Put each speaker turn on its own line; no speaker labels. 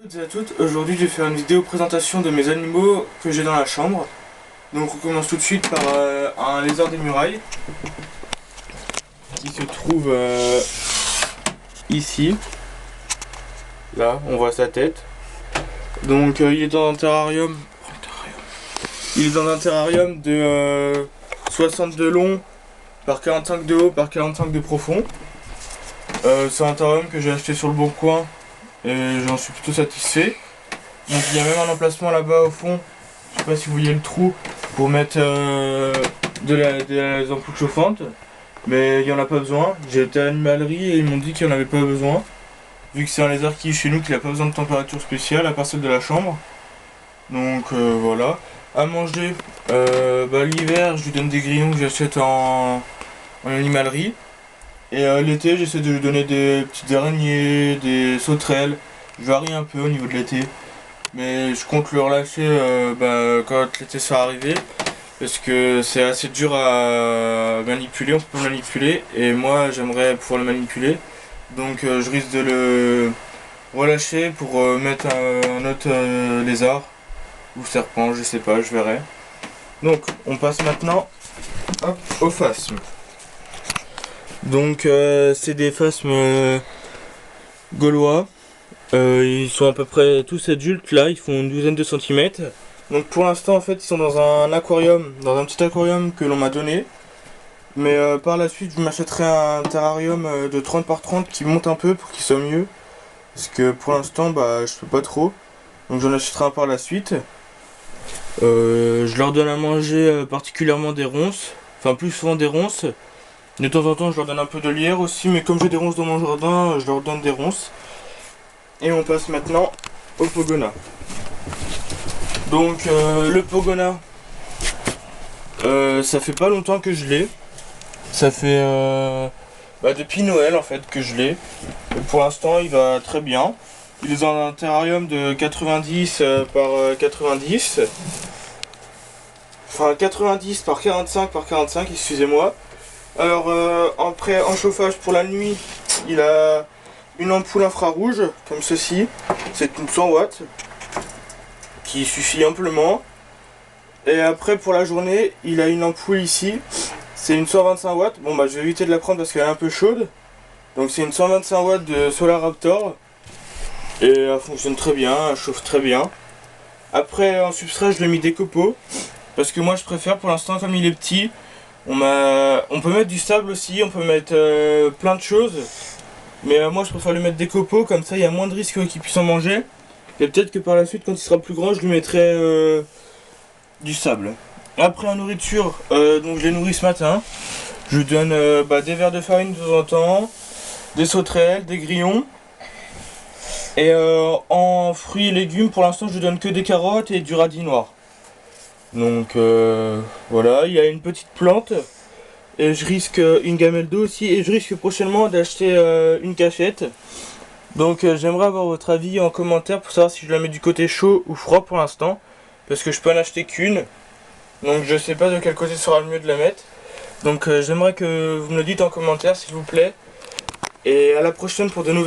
Toutes et à toutes, aujourd'hui je vais faire une vidéo présentation de mes animaux que j'ai dans la chambre. Donc on commence tout de suite par un lézard des murailles qui se trouve ici. Là, on voit sa tête. Donc il est dans un terrarium. Il est dans un terrarium de 60 de long par 45 de haut par 45 de profond. C'est un terrarium que j'ai acheté sur le bon coin et j'en suis plutôt satisfait. Donc il y a même un emplacement là-bas au fond, je sais pas si vous voyez le trou, pour mettre des ampoules chauffantes, mais il n'y en a pas besoin. J'ai été à l'animalerie et ils m'ont dit qu'il n'y en avait pas besoin, vu que c'est un lézard qui est chez nous, qu'il n'a pas besoin de température spéciale à part celle de la chambre. Donc voilà. À manger, l'hiver je lui donne des grillons que j'achète en animalerie. Et l'été, j'essaie de lui donner des petites araignées, des sauterelles. Je varie un peu au niveau de l'été. Mais je compte le relâcher quand l'été sera arrivé. Parce que c'est assez dur à manipuler, on peut pas manipuler. Et moi, j'aimerais pouvoir le manipuler. Donc je risque de le relâcher pour mettre un autre lézard. Ou serpent, je sais pas, je verrai. Donc, on passe maintenant au phasme. Donc c'est des phasmes gaulois. Ils sont à peu près tous adultes là, ils font une douzaine de centimètres. Donc pour l'instant en fait ils sont dans un aquarium, dans un petit aquarium que l'on m'a donné. Mais par la suite je m'achèterai un terrarium de 30 par 30 qui monte un peu pour qu'il soit mieux. Parce que pour l'instant je peux pas trop. Donc j'en achèterai un par la suite. Je leur donne à manger particulièrement des ronces. Enfin plus souvent des ronces. De temps en temps je leur donne un peu de lierre aussi, mais comme j'ai des ronces dans mon jardin, je leur donne des ronces. Et on passe maintenant au pogona. Donc le pogona, ça fait pas longtemps que je l'ai. Ça fait depuis Noël en fait que je l'ai. Et pour l'instant il va très bien. Il est dans un terrarium de 90 par 90. Enfin 90 par 45 par 45, excusez-moi. Alors en chauffage pour la nuit, il a une ampoule infrarouge comme ceci, c'est une 100 watts qui suffit amplement. Et après pour la journée, il a une ampoule ici, c'est une 125 watts. Bon je vais éviter de la prendre parce qu'elle est un peu chaude. Donc c'est une 125 watts de Solar Raptor. Et elle fonctionne très bien, elle chauffe très bien. Après en substrat je lui ai mis des copeaux. Parce que moi je préfère pour l'instant comme il est petit. On peut mettre du sable aussi, on peut mettre plein de choses. Mais moi je préfère lui mettre des copeaux, comme ça il y a moins de risques qu'il puisse en manger. Et peut-être que par la suite quand il sera plus grand je lui mettrai du sable. Après en nourriture, donc je les nourris ce matin. Je lui donne des verres de farine de temps en temps, des sauterelles, des grillons. Et en fruits et légumes pour l'instant je lui donne que des carottes et du radis noir. Donc voilà, il y a une petite plante. Et je risque une gamelle d'eau aussi. Et je risque prochainement d'acheter une cachette. Donc j'aimerais avoir votre avis en commentaire pour savoir si je la mets du côté chaud ou froid pour l'instant. Parce que je peux en acheter qu'une. Donc je sais pas de quel côté sera le mieux de la mettre. Donc j'aimerais que vous me le dites en commentaire s'il vous plaît. Et à la prochaine pour de nouvelles